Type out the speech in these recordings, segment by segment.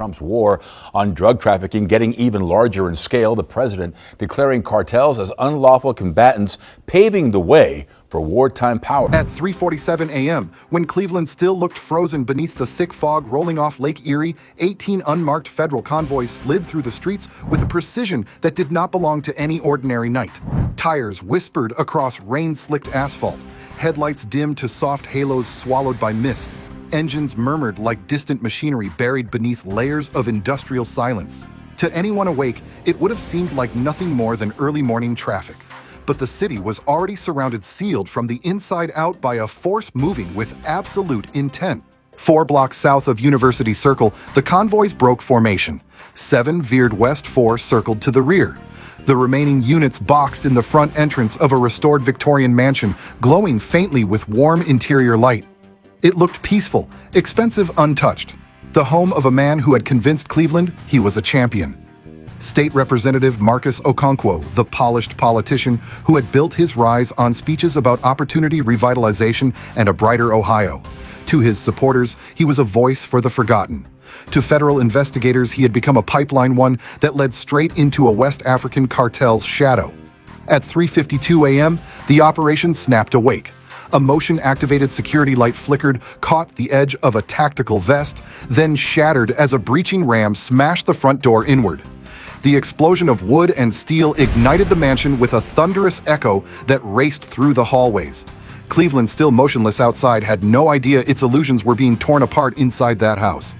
Trump's war on drug trafficking getting even larger in scale, the president declaring cartels as unlawful combatants, paving the way for wartime power. At 3:47 a.m., when Cleveland still looked frozen beneath the thick fog rolling off Lake Erie, 18 unmarked federal convoys slid through the streets with a precision that did not belong to any ordinary night. Tires whispered across rain-slicked asphalt, headlights dimmed to soft halos swallowed by mist. Engines murmured like distant machinery buried beneath layers of industrial silence. To anyone awake, it would have seemed like nothing more than early morning traffic. But the city was already surrounded, sealed from the inside out by a force moving with absolute intent. 4 blocks south of University Circle, the convoys broke formation. 7 veered west, 4 circled to the rear. The remaining units boxed in the front entrance of a restored Victorian mansion, glowing faintly with warm interior light. It looked peaceful, expensive, untouched. The home of a man who had convinced Cleveland he was a champion. State Representative Marcus Okonkwo, the polished politician who had built his rise on speeches about opportunity, revitalization, and a brighter Ohio. To his supporters, he was a voice for the forgotten. To federal investigators, he had become a pipeline, one that led straight into a West African cartel's shadow. At 3:52 a.m., the operation snapped awake. A motion-activated security light flickered, caught the edge of a tactical vest, then shattered as a breaching ram smashed the front door inward. The explosion of wood and steel ignited the mansion with a thunderous echo that raced through the hallways. Cleveland, still motionless outside, had no idea its illusions were being torn apart inside that house.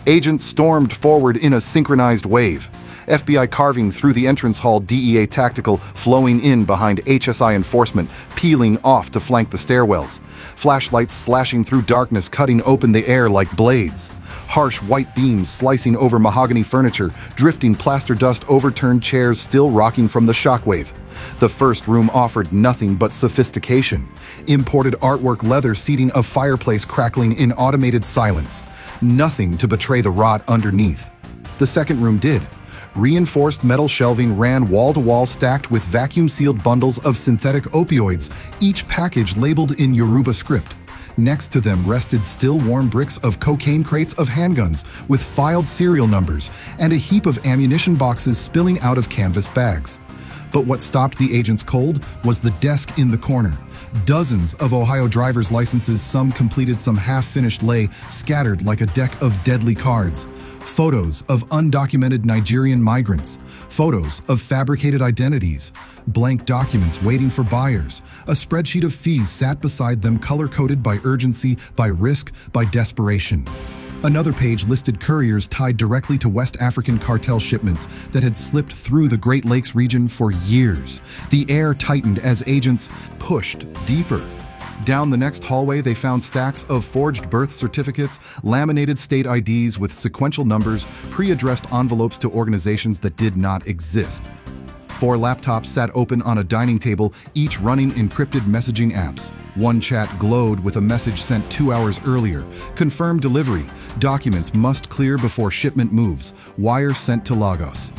Agents stormed forward in a synchronized wave. FBI carving through the entrance hall, DEA tactical flowing in behind HSI enforcement, peeling off to flank the stairwells. Flashlights slashing through darkness, cutting open the air like blades. Harsh white beams slicing over mahogany furniture, drifting plaster dust, overturned chairs still rocking from the shockwave. The first room offered nothing but sophistication. Imported artwork, leather seating, a fireplace crackling in automated silence. Nothing to betray the rot underneath. The second room did. Reinforced metal shelving ran wall-to-wall, stacked with vacuum-sealed bundles of synthetic opioids, each package labeled in Yoruba script. Next to them rested still warm bricks of cocaine, crates of handguns with filed serial numbers, and a heap of ammunition boxes spilling out of canvas bags. But what stopped the agents cold was the desk in the corner. Dozens of Ohio driver's licenses, some completed, some half-finished, lay scattered like a deck of deadly cards. Photos of undocumented Nigerian migrants, photos of fabricated identities, blank documents waiting for buyers. A spreadsheet of fees sat beside them, color-coded by urgency, by risk, by desperation. Another page listed couriers tied directly to West African cartel shipments that had slipped through the Great Lakes region for years. The air tightened as agents pushed deeper. Down the next hallway, they found stacks of forged birth certificates, laminated state IDs with sequential numbers, pre-addressed envelopes to organizations that did not exist. 4 laptops sat open on a dining table, each running encrypted messaging apps. One chat glowed with a message sent 2 hours earlier. Confirmed delivery. Documents must clear before shipment moves. Wire sent to Lagos.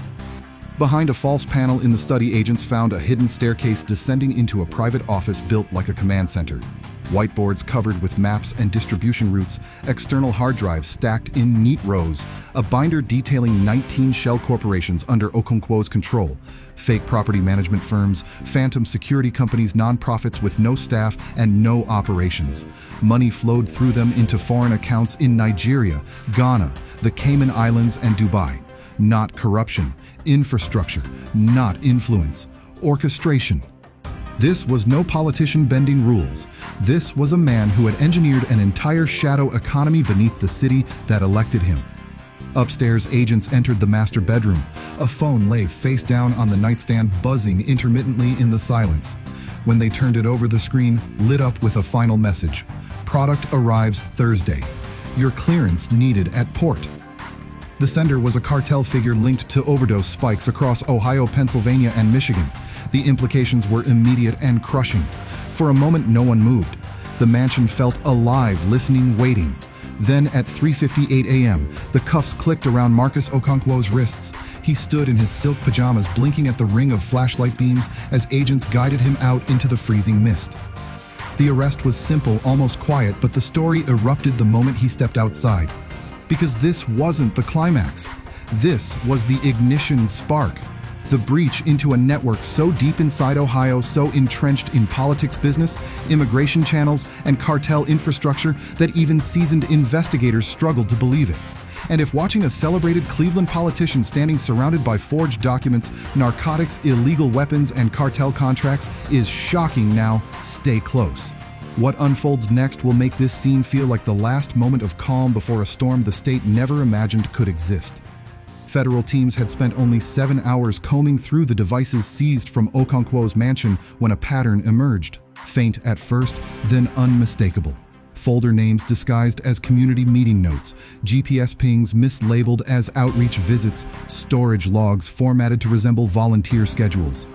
Behind a false panel in the study, agents found a hidden staircase descending into a private office built like a command center. Whiteboards covered with maps and distribution routes, external hard drives stacked in neat rows, a binder detailing 19 shell corporations under Okonkwo's control, fake property management firms, phantom security companies, nonprofits with no staff and no operations. Money flowed through them into foreign accounts in Nigeria, Ghana, the Cayman Islands, and Dubai. Not corruption, infrastructure, not influence, orchestration. This was no politician bending rules. This was a man who had engineered an entire shadow economy beneath the city that elected him. Upstairs, agents entered the master bedroom. A phone lay face down on the nightstand, buzzing intermittently in the silence. When they turned it over, the screen lit up with a final message. Product arrives Thursday. Your clearance needed at port. The sender was a cartel figure linked to overdose spikes across Ohio, Pennsylvania, and Michigan. The implications were immediate and crushing. For a moment, no one moved. The mansion felt alive, listening, waiting. Then at 3:58 a.m., the cuffs clicked around Marcus Okonkwo's wrists. He stood in his silk pajamas, blinking at the ring of flashlight beams as agents guided him out into the freezing mist. The arrest was simple, almost quiet, but the story erupted the moment he stepped outside. Because this wasn't the climax. This was the ignition spark. The breach into a network so deep inside Ohio, so entrenched in politics business, immigration channels, and cartel infrastructure that even seasoned investigators struggled to believe it. And if watching a celebrated Cleveland politician standing surrounded by forged documents, narcotics, illegal weapons, and cartel contracts is shocking now, stay close. What unfolds next will make this scene feel like the last moment of calm before a storm the state never imagined could exist. Federal teams had spent only 7 hours combing through the devices seized from Okonkwo's mansion when a pattern emerged. Faint at first, then unmistakable. Folder names disguised as community meeting notes, GPS pings mislabeled as outreach visits, storage logs formatted to resemble volunteer schedules.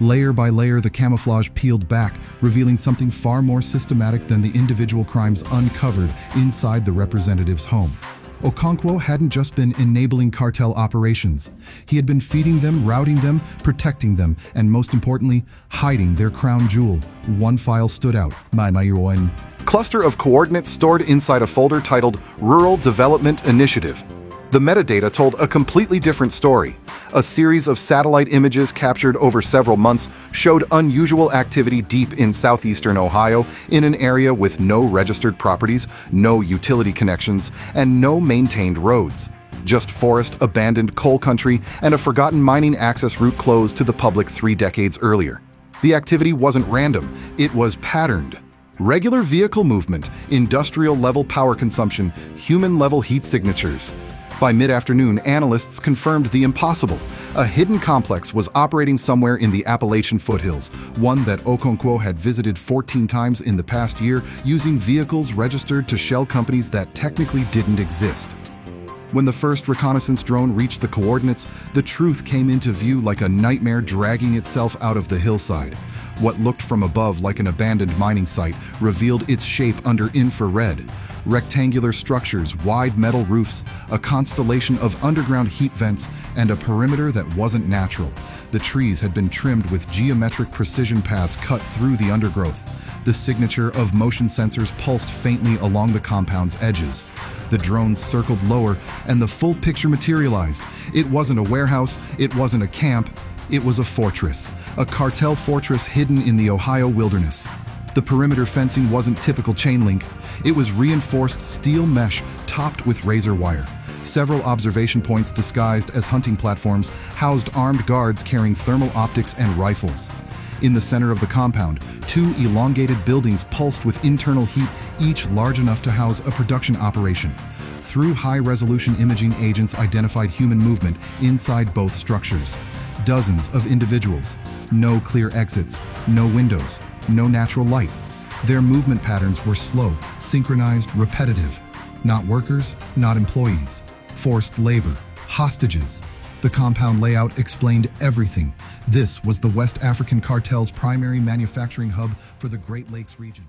Layer by layer, the camouflage peeled back, revealing something far more systematic than the individual crimes uncovered inside the representative's home. Okonkwo hadn't just been enabling cartel operations. He had been feeding them, routing them, protecting them, and most importantly, hiding their crown jewel. One file stood out. Cluster of coordinates stored inside a folder titled Rural Development Initiative. The metadata told a completely different story. A series of satellite images captured over several months showed unusual activity deep in southeastern Ohio in an area with no registered properties, no utility connections, and no maintained roads. Just forest, abandoned coal country, and a forgotten mining access route closed to the public 3 decades earlier. The activity wasn't random, it was patterned. Regular vehicle movement, industrial-level power consumption, human-level heat signatures. By mid-afternoon, analysts confirmed the impossible. A hidden complex was operating somewhere in the Appalachian foothills, one that Okonkwo had visited 14 times in the past year using vehicles registered to shell companies that technically didn't exist. When the first reconnaissance drone reached the coordinates, the truth came into view like a nightmare dragging itself out of the hillside. What looked from above like an abandoned mining site revealed its shape under infrared. Rectangular structures, wide metal roofs, a constellation of underground heat vents, and a perimeter that wasn't natural. The trees had been trimmed with geometric precision paths cut through the undergrowth. The signature of motion sensors pulsed faintly along the compound's edges. The drones circled lower, and the full picture materialized. It wasn't a warehouse, it wasn't a camp, it was a fortress. A cartel fortress hidden in the Ohio wilderness. The perimeter fencing wasn't typical chain link. It was reinforced steel mesh topped with razor wire. Several observation points disguised as hunting platforms housed armed guards carrying thermal optics and rifles. In the center of the compound, 2 elongated buildings pulsed with internal heat, each large enough to house a production operation. Through high-resolution imaging, agents identified human movement inside both structures. Dozens of individuals. No clear exits, no windows, no natural light. Their movement patterns were slow, synchronized, repetitive. Not workers, not employees. Forced labor, hostages. The compound layout explained everything. This was the West African cartel's primary manufacturing hub for the Great Lakes region.